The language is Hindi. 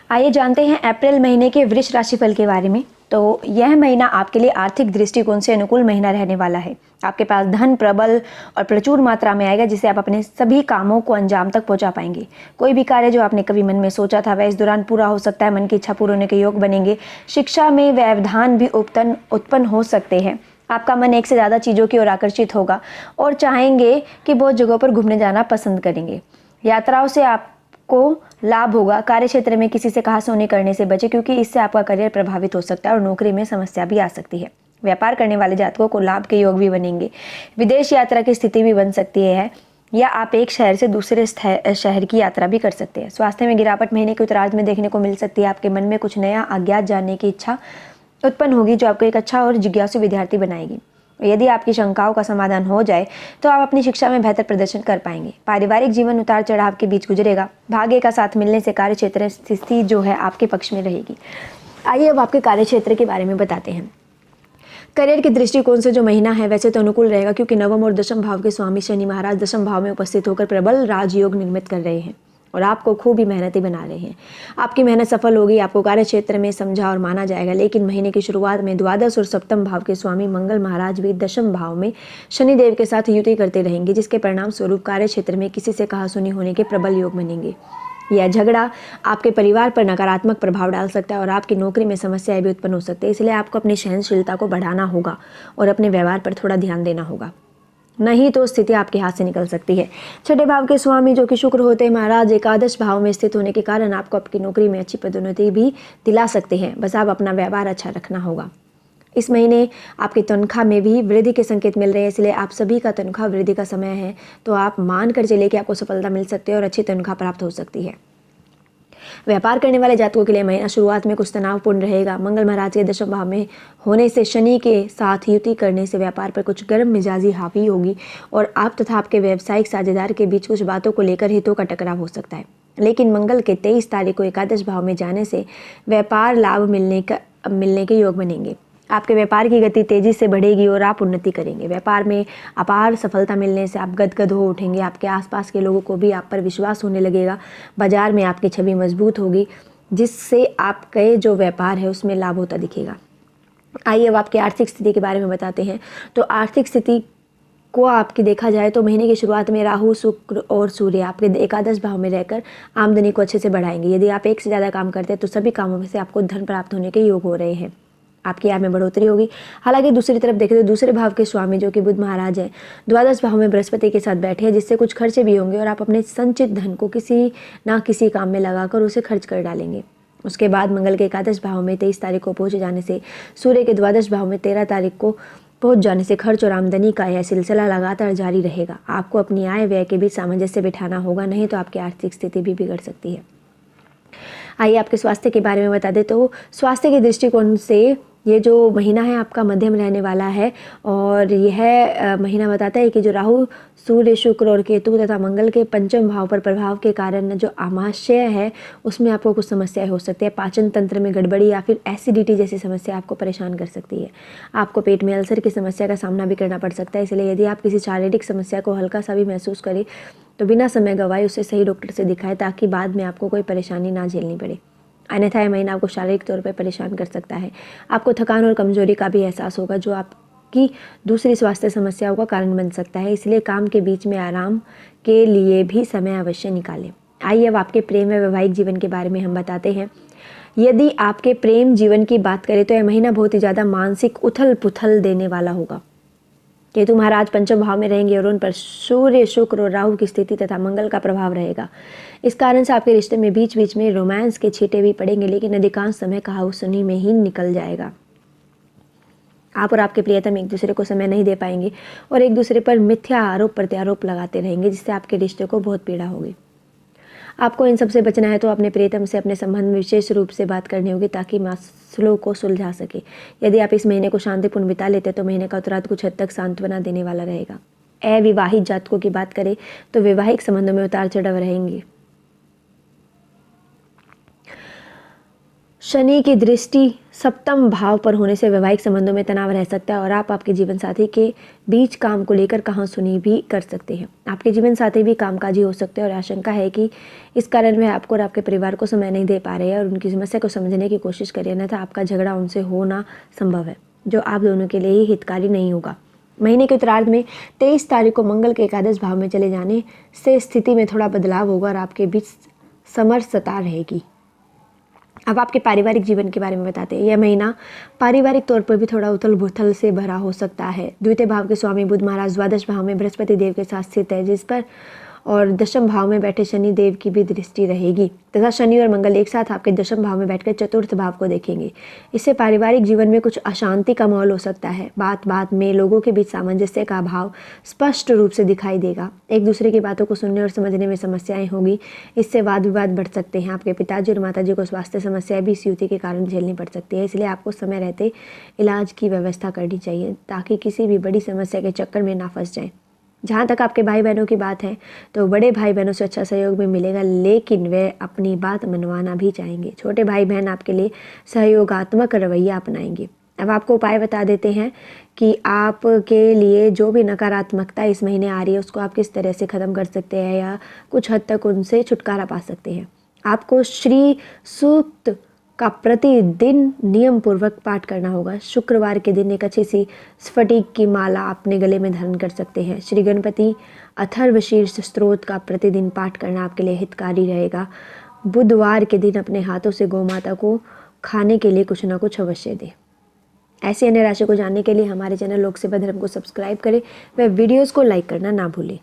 आइए जानते हैं अप्रैल महीने के वृष राशिफल के बारे में। तो यह महीना आपके लिए आर्थिक दृष्टिकोण से अनुकूल महीना रहने वाला है। आपके पास धन प्रबल और प्रचुर मात्रा में आएगा, जिससे आप अपने सभी कामों को अंजाम तक पहुंचा पाएंगे। कोई भी कार्य जो आपने कभी मन में सोचा था वह इस दौरान पूरा हो सकता है। मन की इच्छा पूर्ण होने के योग बनेंगे। शिक्षा में व्यवधान भी उत्पन्न हो सकते हैं। आपका मन एक से ज़्यादा चीज़ों की ओर आकर्षित होगा और चाहेंगे कि बहुत जगहों पर घूमने जाना पसंद करेंगे। यात्राओं से आपको लाभ होगा। कार्य क्षेत्र में किसी से कहासुनी करने से बचे, क्योंकि इससे आपका करियर प्रभावित हो सकता है और नौकरी में समस्या भी आ सकती है। व्यापार करने वाले जातकों को लाभ के योग भी बनेंगे। विदेश यात्रा की स्थिति भी बन सकती है, या आप एक शहर से दूसरे शहर की यात्रा भी कर सकते हैं। स्वास्थ्य में गिरावट महीने के उत्तरार्ध में देखने को मिल सकती है। आपके मन में कुछ नया अज्ञात जानने की इच्छा उत्पन्न होगी, जो आपको एक अच्छा और जिज्ञासु विद्यार्थी बनाएगी। यदि आपकी शंकाओं का समाधान हो जाए तो आप अपनी शिक्षा में बेहतर प्रदर्शन कर पाएंगे। पारिवारिक जीवन उतार चढ़ाव के बीच गुजरेगा। भाग्य का साथ मिलने से कार्य क्षेत्र स्थिति जो है आपके पक्ष में रहेगी। आइए अब आपके कार्य क्षेत्र के बारे में बताते हैं। करियर के दृष्टिकोण से जो महीना है वैसे तो अनुकूल रहेगा, क्योंकि नवम और दशम भाव के स्वामी शनि महाराज दशम भाव में उपस्थित होकर प्रबल राजयोग निर्मित कर रहे हैं और आपको खूब ही मेहनती बना रहे हैं। आपकी मेहनत सफल होगी। आपको कार्य क्षेत्र में समझा और माना जाएगा। लेकिन महीने की शुरुआत में द्वादश और सप्तम भाव के स्वामी मंगल महाराज भी दशम भाव में शनिदेव के साथ युति करते रहेंगे, जिसके परिणाम स्वरूप कार्य क्षेत्र में किसी से कहासुनी होने के प्रबल योग बनेंगे। यह झगड़ा आपके परिवार पर नकारात्मक प्रभाव डाल सकता है और आपकी नौकरी में समस्याएं भी उत्पन्न हो सकती है। इसलिए आपको अपनी सहनशीलता को बढ़ाना होगा और अपने व्यवहार पर थोड़ा ध्यान देना होगा, नहीं तो स्थिति आपके हाथ से निकल सकती है। छठे भाव के स्वामी जो कि शुक्र होते हैं महाराज एकादश भाव में स्थित होने के कारण आपको आपकी नौकरी में अच्छी पदोन्नति भी दिला सकते हैं। बस आप अपना व्यवहार अच्छा रखना होगा। इस महीने आपकी तनख्वाह में भी वृद्धि के संकेत मिल रहे हैं, इसलिए आप सभी का तनख्वाह वृद्धि का समय है। तो आप मान कर चलिए कि आपको सफलता मिल सकती है और अच्छी तनख्वाह प्राप्त हो सकती है। व्यापार करने वाले जातकों के लिए महीना शुरुआत में कुछ तनावपूर्ण रहेगा। मंगल महाराज के दशम भाव में होने से शनि के साथ युति करने से व्यापार पर कुछ गर्म मिजाजी हावी होगी और आप तथा आपके व्यावसायिक साझेदार के बीच कुछ बातों को लेकर हितों का टकराव हो सकता है। लेकिन मंगल के 23 तारीख को एकादश भाव में जाने से व्यापार लाभ मिलने के योग बनेंगे। आपके व्यापार की गति तेजी से बढ़ेगी और आप उन्नति करेंगे। व्यापार में अपार सफलता मिलने से आप गदगद हो उठेंगे। आपके आसपास के लोगों को भी आप पर विश्वास होने लगेगा। बाजार में आपकी छवि मजबूत होगी, जिससे आपके जो व्यापार है उसमें लाभ होता दिखेगा। आइए अब आपकी आर्थिक स्थिति के बारे में बताते हैं। तो आर्थिक स्थिति को आपकी देखा जाए तो महीने की शुरुआत में राहु शुक्र और सूर्य आपके एकादश भाव में रहकर आमदनी को अच्छे से बढ़ाएंगे। यदि आप एक से ज़्यादा काम करते हैं तो सभी कामों में से आपको धन प्राप्त होने के योग हो रहे हैं। आपकी आय में बढ़ोतरी होगी। हालांकि दूसरी तरफ देखें तो दूसरे भाव के स्वामी जो कि बुध महाराज हैं द्वादश भाव में बृहस्पति के साथ बैठे हैं, जिससे कुछ खर्चे भी होंगे और आप अपने संचित धन को किसी ना किसी काम में लगाकर उसे खर्च कर डालेंगे। उसके बाद मंगल के एकादश भाव में 23 तारीख को पहुंच जाने से सूर्य के द्वादश भाव में 13 तारीख को पहुंच जाने से खर्च और आमदनी का यह सिलसिला लगातार जारी रहेगा। आपको अपनी आय व्यय के बीच सामंजस्य बिठाना होगा, नहीं तो आपकी आर्थिक स्थिति भी बिगड़ सकती है। आइए आपके स्वास्थ्य के बारे में बता दें। तो स्वास्थ्य के दृष्टिकोण से ये जो महीना है आपका मध्यम रहने वाला है और यह महीना बताता है कि जो राहु सूर्य शुक्र और केतु तथा मंगल के पंचम भाव पर प्रभाव के कारण जो आमाशय है उसमें आपको कुछ समस्याएं हो सकती है। पाचन तंत्र में गड़बड़ी या फिर एसिडिटी जैसी समस्या आपको परेशान कर सकती है। आपको पेट में अल्सर की समस्या का सामना भी करना पड़ सकता है। इसलिए यदि आप किसी शारीरिक समस्या को हल्का सा भी महसूस करें तो बिना समय गंवाए उसे सही डॉक्टर से दिखाएं, ताकि बाद में आपको कोई परेशानी ना झेलनी पड़े। अन्यथा यह महीना आपको शारीरिक तौर पर परेशान कर सकता है। आपको थकान और कमजोरी का भी एहसास होगा, जो आपकी दूसरी स्वास्थ्य समस्याओं का कारण बन सकता है। इसलिए काम के बीच में आराम के लिए भी समय अवश्य निकालें। आइए अब आपके प्रेम व वैवाहिक जीवन के बारे में हम बताते हैं। यदि आपके प्रेम जीवन की बात करें तो यह महीना बहुत ही ज़्यादा मानसिक उथल पुथल देने वाला होगा। केतु महाराज पंचम भाव में रहेंगे और उन पर सूर्य शुक्र और राहु की स्थिति तथा मंगल का प्रभाव रहेगा। इस कारण से आपके रिश्ते में बीच बीच में रोमांस के छींटे भी पड़ेंगे, लेकिन अधिकांश समय कहासुनी में ही निकल जाएगा। आप और आपके प्रियतम एक दूसरे को समय नहीं दे पाएंगे और एक दूसरे पर मिथ्या आरोप प्रत्यारोप लगाते रहेंगे, जिससे आपके रिश्ते को बहुत पीड़ा होगी। आपको इन सबसे बचना है तो अपने प्रियतम से अपने संबंध में विशेष रूप से बात करनी होगी, ताकि मसलों को सुलझा सके। यदि आप इस महीने को शांतिपूर्ण बिता लेते तो महीने का उत्तरार्ध कुछ हद तक सांत्वना देने वाला रहेगा। अविवाहित जातकों की बात करें तो वैवाहिक संबंधों में उतार चढ़ाव रहेंगे। शनि की दृष्टि सप्तम भाव पर होने से वैवाहिक संबंधों में तनाव रह सकता है और आप आपके जीवन साथी के बीच काम को लेकर कहासुनी भी कर सकते हैं। आपके जीवन साथी भी कामकाजी हो सकते हैं और आशंका है कि इस कारण वह आपको और आपके परिवार को समय नहीं दे पा रहे हैं और उनकी समस्या को समझने की कोशिश कर रहे हैं, अन्यथा आपका झगड़ा उनसे होना संभव है, जो आप दोनों के लिए ही हितकारी नहीं होगा। महीने के उत्तरार्ध में 23 तारीख को मंगल के एकादश भाव में चले जाने से स्थिति में थोड़ा बदलाव होगा और आपके बीच समरसता रहेगी। अब आपके पारिवारिक जीवन के बारे में बताते हैं। यह महीना पारिवारिक तौर पर भी थोड़ा उथल पुथल से भरा हो सकता है। द्वितीय भाव के स्वामी बुध महाराज द्वादश भाव में बृहस्पति देव के साथ स्थित है, जिस पर और दशम भाव में बैठे शनि देव की भी दृष्टि रहेगी तथा शनि और मंगल एक साथ आपके दशम भाव में बैठकर चतुर्थ भाव को देखेंगे। इससे पारिवारिक जीवन में कुछ अशांति का माहौल हो सकता है। बात बात में लोगों के बीच सामंजस्य का अभाव स्पष्ट रूप से दिखाई देगा। एक दूसरे की बातों को सुनने और समझने में समस्याएं होगी। इससे वाद विवाद बढ़ सकते हैं। आपके पिताजी और माताजी को स्वास्थ्य समस्याएं भी इस युति के कारण झेलनी पड़ सकती है, इसलिए आपको समय रहते इलाज की व्यवस्था करनी चाहिए ताकि किसी भी बड़ी समस्या के चक्कर में ना फंस जाएं। जहाँ तक आपके भाई बहनों की बात है तो बड़े भाई बहनों से अच्छा सहयोग भी मिलेगा, लेकिन वे अपनी बात मनवाना भी चाहेंगे। छोटे भाई बहन आपके लिए सहयोगात्मक रवैया अपनाएंगे। अब आपको उपाय बता देते हैं कि आपके लिए जो भी नकारात्मकता इस महीने आ रही है उसको आप किस तरह से ख़त्म कर सकते हैं या कुछ हद तक उनसे छुटकारा पा सकते हैं। आपको श्री सूक्त का प्रतिदिन नियम पूर्वक पाठ करना होगा। शुक्रवार के दिन एक अच्छी सी स्फटिक की माला अपने गले में धारण कर सकते हैं। श्री गणपति अथर्वशीर्ष स्तोत्र का प्रतिदिन पाठ करना आपके लिए हितकारी रहेगा। बुधवार के दिन अपने हाथों से गौ माता को खाने के लिए कुछ ना कुछ अवश्य दें। ऐसी अन्य राशि को जानने के लिए हमारे चैनल लोक सेवा धर्म को सब्सक्राइब करें व वीडियोज़ को लाइक करना ना भूलें।